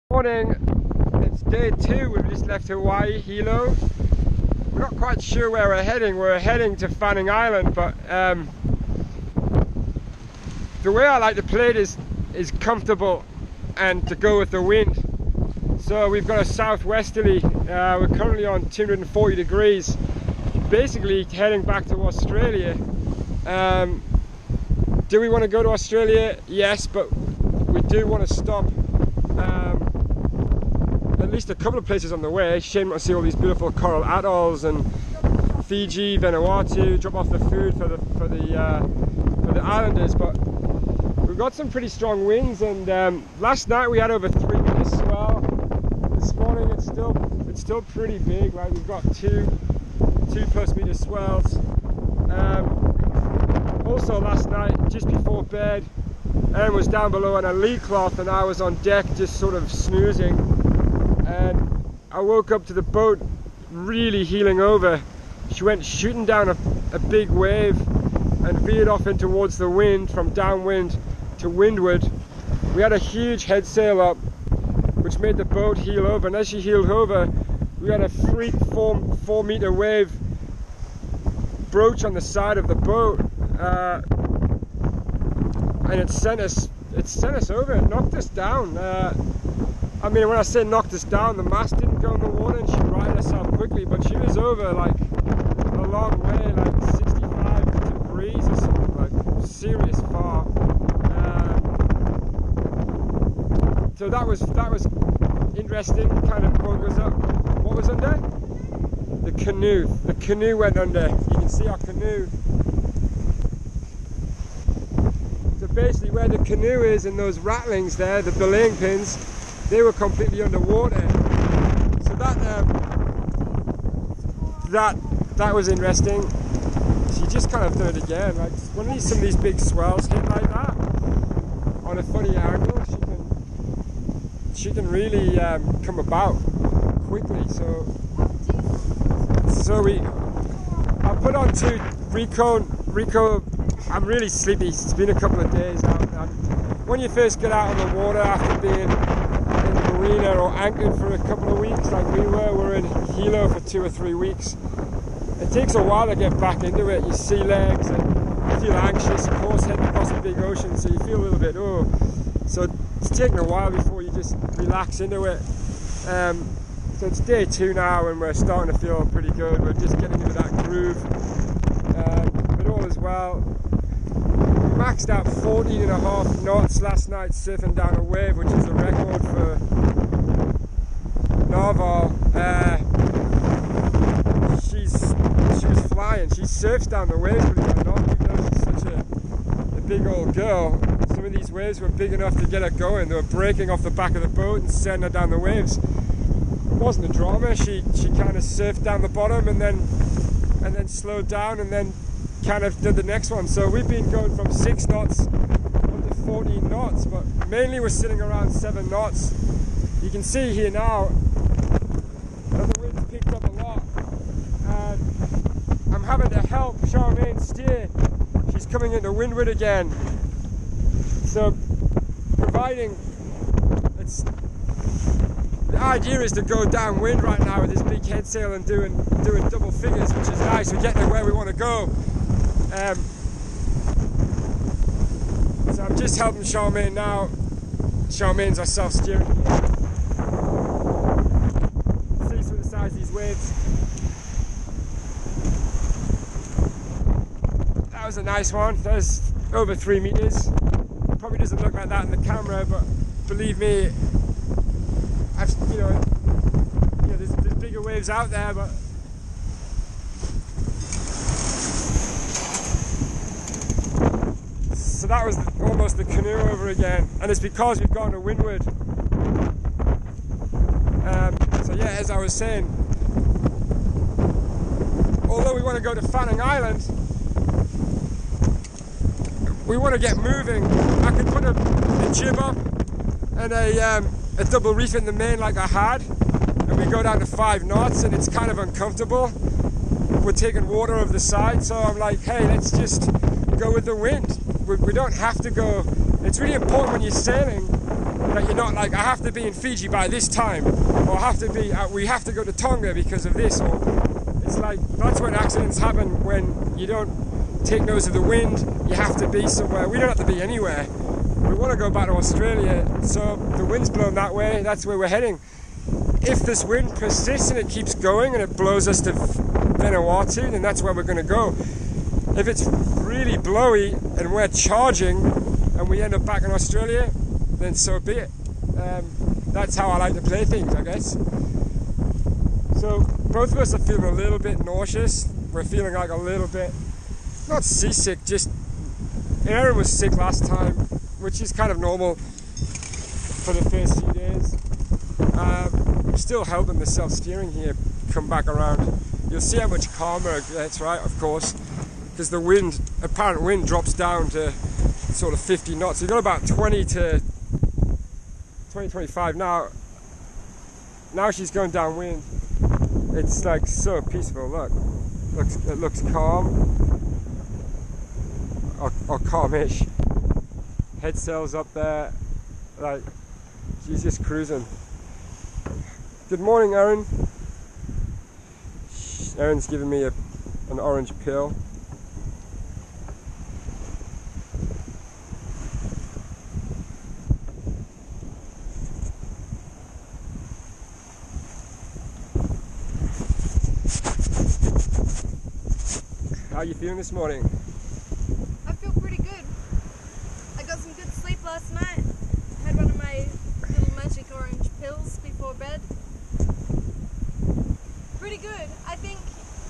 Morning, it's day 2. We've just left Hawaii, Hilo. We're not quite sure where we're heading. We're heading to Fanning Island, but the way I like to play it is comfortable and to go with the wind. So we've got a southwesterly. We're currently on 240 degrees, basically heading back to Australia. Do we want to go to Australia? Yes, but we do want to stop at least a couple of places on the way. Shame not to see all these beautiful coral atolls and Fiji, Vanuatu, drop off the food for the islanders. But we've got some pretty strong winds, and last night we had over 3 meters swell. This morning it's still pretty big, right? We've got 2+ meter swells. Also last night, just before bed, Aaron was down below on a lee cloth and I was on deck just sort of snoozing, and I woke up to the boat really heeling over. She went shooting down a big wave and veered off in towards the wind, from downwind to windward. We had a huge head sail up which made the boat heel over, and as she heeled over we had a freak 4 meter wave broach on the side of the boat, and it sent us over. It knocked us down. I mean, when I say knocked us down, the mast didn't go in the water and she righted herself quickly, but she was over like a long way, like 65 degrees or something, like serious far. So that was interesting. Kind of boat was up. What was under? The canoe. The canoe went under. You can see our canoe. So basically where the canoe is and those rattlings there, the belaying pins, they were completely underwater. So that was interesting. She just kind of did it again. Like when some of these big swells hit like that on a funny angle, she can really come about quickly. So I put on to Rico. I'm really sleepy. It's been a couple of days now. When you first get out on the water after being in the marina or anchored for a couple of weeks like we're in Hilo for 2 or 3 weeks, it takes a while to get back into it. You sea legs and you feel anxious, of course, heading across a big ocean, so you feel a little bit, so it's taking a while before you just relax into it. So it's day 2 now and we're starting to feel pretty good. We're just getting into that groove, but all is well. We maxed out 14.5 knots last night surfing down a wave, which is a record for Narwhal. She was flying. She surfs down the waves, but it's not, even though she's such a big old girl. Some of these waves were big enough to get her going. They were breaking off the back of the boat and sending her down the waves. It wasn't a drama. She kind of surfed down the bottom and then slowed down and then kind of did the next one. So we've been going from 6 knots up to 14 knots, but mainly we're sitting around 7 knots. You can see here now that the wind's picked up a lot, and I'm having to help Charmaine steer. She's coming into windward again. So providing the idea is to go downwind right now with this big head sail and doing double figures, which is nice. We're getting to where we want to go. So I'm just helping Charmaine now. Charmaine's our self-steering. See some of the size of these waves. That was a nice one. That was over 3 meters. Probably doesn't look like that in the camera, but believe me, there's bigger waves out there, but so that was almost the canoe over again, and it's because we've gone to windward. So yeah, as I was saying, although we want to go to Fanning Island, we want to get moving. I could put a jib up and a double reef in the main like I had, and we go down to 5 knots and it's kind of uncomfortable. We're taking water over the side, so I'm like, hey, let's just go with the wind. We don't have to go. It's really important when you're sailing That you're not like, I have to be in Fiji by this time, or we have to go to Tonga because of this, or it's like, that's when accidents happen, when you don't take notice of the wind. You have to be somewhere. We don't have to be anywhere. We want to go back to Australia, so the wind's blowing that way, that's where we're heading. If this wind persists and it keeps going and it blows us to Vanuatu, then that's where we're going to go. If it's really blowy and we're charging and we end up back in Australia, then so be it. That's how I like to play things, I guess. So both of us are feeling a little bit nauseous. We're feeling like a little bit, not seasick, just Aaron was sick last time, which is kind of normal for the first few days. I'm still helping the self-steering here come back around. You'll see how much calmer it gets, right, of course, because the wind, apparent wind, drops down to sort of 50 knots. You've got about 20 to 25 now. Now she's going downwind. It's like so peaceful. Look, it looks calm, or calmish. Head sails up there, like she's just cruising. Good morning, Aaron. Aaron's giving me an orange pill. How are you feeling this morning? I feel pretty good. I got some good sleep last night. Had one of my little magic orange pills before bed. Pretty good. I think,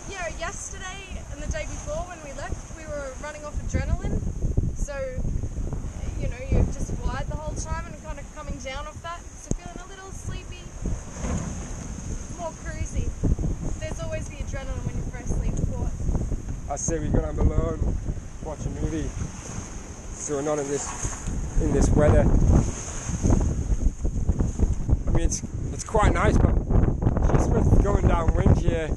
yeah, yesterday and the day before when we left, we were running off adrenaline. So, you know, you're just wired the whole time and kind of coming down off that. So feeling a little sleepy, more cruisy. There's always the adrenaline when you first leave port. I say we go down below and watch a movie, so we're not in this weather. I mean, it's quite nice, but just with going downwind here,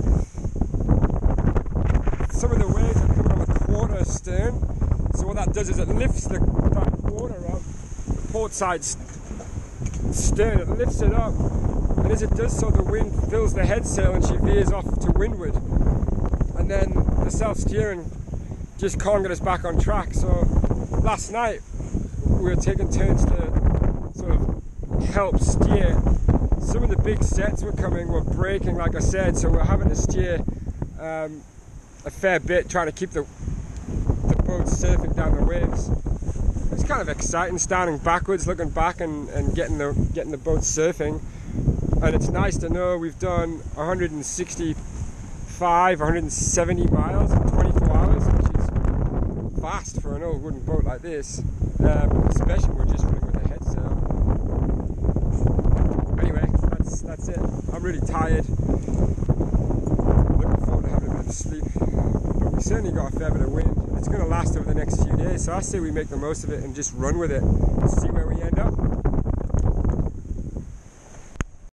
some of the waves are coming on the quarter stern. So what that does is it lifts that quarter up, the port side stern. It lifts it up, and as it does so, the wind fills the head sail and she veers off to windward. And then the self-steering just can't get us back on track. So last night we were taking turns to sort of help steer. Some of the big sets were braking, like I said, so we're having to steer a fair bit, trying to keep the boat surfing down the waves. It's kind of exciting, standing backwards, looking back and getting the boat surfing. And it's nice to know we've done 170 miles in 24 hours, which is fast for an old wooden boat like this, especially when we're just running with a head sail. Anyway, that's it. I'm really tired. Looking forward to having a bit of sleep, but we certainly got a fair bit of wind. It's going to last over the next few days, so I say we make the most of it and just run with it and see where we end up.